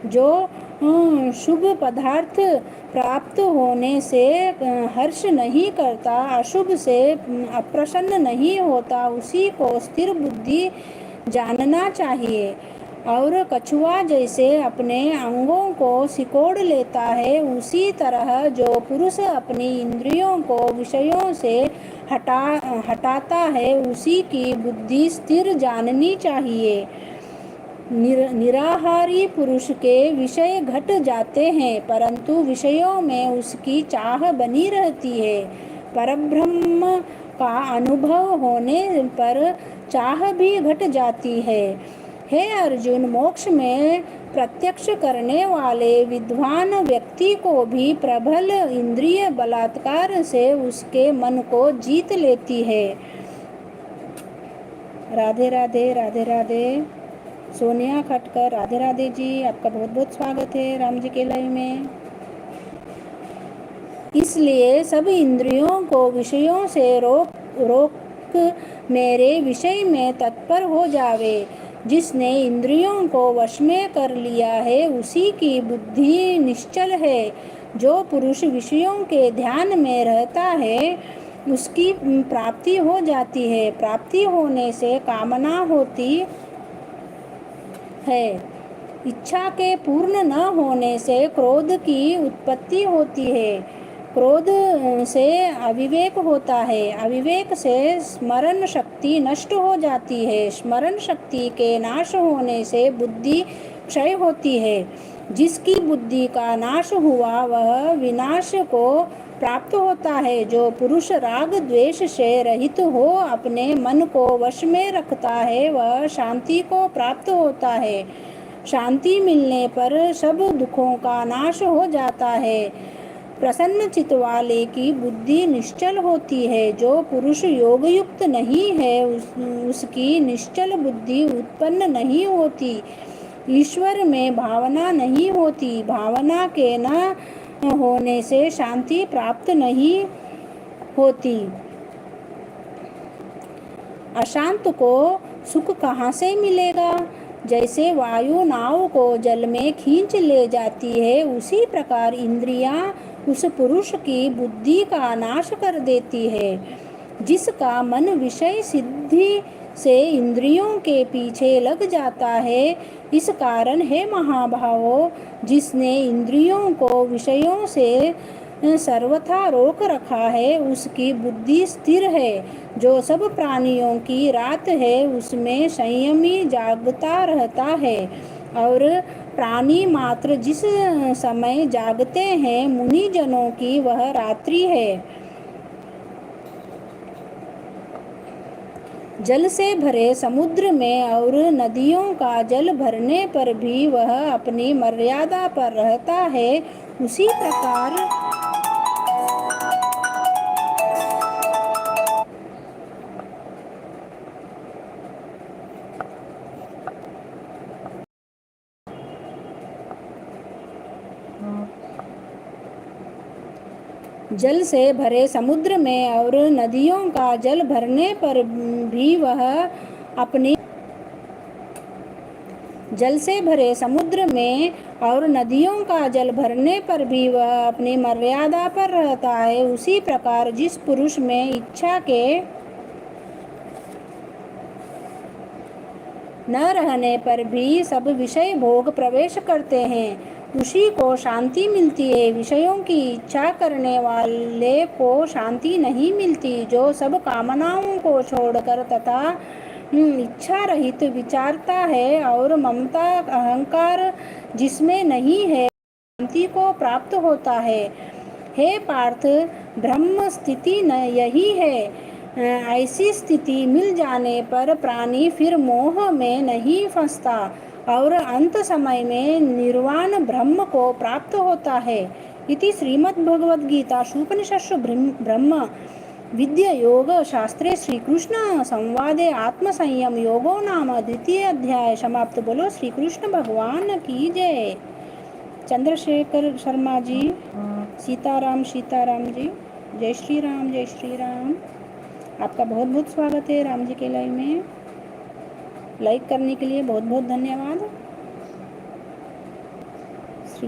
जो शुभ पदार्थ प्राप्त होने से हर्ष नहीं करता, अशुभ से अप्रसन्न नहीं होता, उसी को स्थिर बुद्धि जानना चाहिए। और कछुआ जैसे अपने अंगों को सिकोड़ लेता है, उसी तरह जो पुरुष अपनी इंद्रियों को विषयों से हटाता है, उसी की बुद्धि स्थिर जाननी चाहिए। निराहारी पुरुष के विषय घट जाते हैं, परंतु विषयों में उसकी चाह बनी रहती है। परब्रह्म का अनुभव होने पर चाह भी घट जाती है। हे अर्जुन, मोक्ष में प्रत्यक्ष करने वाले विद्वान व्यक्ति को भी प्रबल इंद्रिय बलात्कार से उसके मन को जीत लेती है। राधे राधे, राधे राधे। सोनिया खटकर, राधे राधे जी, आपका बहुत बहुत स्वागत है राम जी के लाइव में। इसलिए सब इंद्रियों को विषयों से रोक मेरे विषय में तत्पर हो जावे। जिसने इंद्रियों को वश में कर लिया है, उसी की बुद्धि निश्चल है। जो पुरुष विषयों के ध्यान में रहता है, उसकी प्राप्ति हो जाती है। प्राप्ति होने से कामना होती है। इच्छा के पूर्ण न होने से क्रोध की उत्पत्ति होती है। क्रोध से अविवेक होता है। अविवेक से स्मरण शक्ति नष्ट हो जाती है। स्मरण शक्ति के नाश होने से बुद्धि क्षय होती है। जिसकी बुद्धि का नाश हुआ, वह विनाश को प्राप्त होता है। जो पुरुष राग द्वेष से रहित हो अपने मन को वश में रखता है, वह शांति को प्राप्त होता है। शांति मिलने पर सब दुखों का नाश हो जाता है। प्रसन्न चित्त वाले की बुद्धि निश्चल होती है। जो पुरुष योग युक्त नहीं है, उसकी निश्चल बुद्धि उत्पन्न नहीं होती। ईश्वर में भावना नहीं होती। भावना के न होने से शांति प्राप्त नहीं होती। अशांत को सुख कहाँ से मिलेगा? जैसे वायु नाव को जल में खींच ले जाती है, उसी प्रकार इंद्रियां उस पुरुष की बुद्धि का नाश कर देती है। जिसका मन विषय सिद्धि से इंद्रियों के पीछे लग जाता है, इस कारण है महाभावों, जिसने इंद्रियों को विषयों से सर्वथा रोक रखा है, उसकी बुद्धि स्थिर है। जो सब प्राणियों की रात है, उसमें संयमी जागता रहता है। और प्राणी मात्र जिस समय जागते हैं, मुनि जनों की वह रात्रि है। जल से भरे समुद्र में और नदियों का जल भरने पर भी वह अपनी मर्यादा पर रहता है, उसी प्रकार जल से भरे समुद्र में और नदियों का जल भरने पर भी वह अपनी जल से भरे समुद्र में और नदियों का जल भरने पर भी वह अपनी मर्यादा पर रहता है। उसी प्रकार जिस पुरुष में इच्छा के न रहने पर भी सब विषय भोग प्रवेश करते हैं, उसी को शांति मिलती है। विषयों की इच्छा करने वाले को शांति नहीं मिलती। जो सब कामनाओं को छोड़कर तथा इच्छा रहित विचारता है और ममता अहंकार जिसमें नहीं है, शांति को प्राप्त होता है। हे पार्थ, ब्रह्म स्थिति न यही है। ऐसी स्थिति मिल जाने पर प्राणी फिर मोह में नहीं फंसता और अंत समय में निर्वाण ब्रह्म को प्राप्त होता है। इति श्रीमद्भगवद्गीतासु उपनिषत्सु ब्रह्म विद्या योग शास्त्रे श्री कृष्ण संवादे आत्मसंयम योगो नाम द्वितीय अध्याय समाप्त। बोलो श्री कृष्ण भगवान की जय। चंद्रशेखर शर्मा जी, सीताराम सीताराम जी, जय श्री राम जय श्री राम। आपका बहुत बहुत स्वागत है राम जी के लाइव में। लाइक करने के लिए बहुत बहुत धन्यवाद।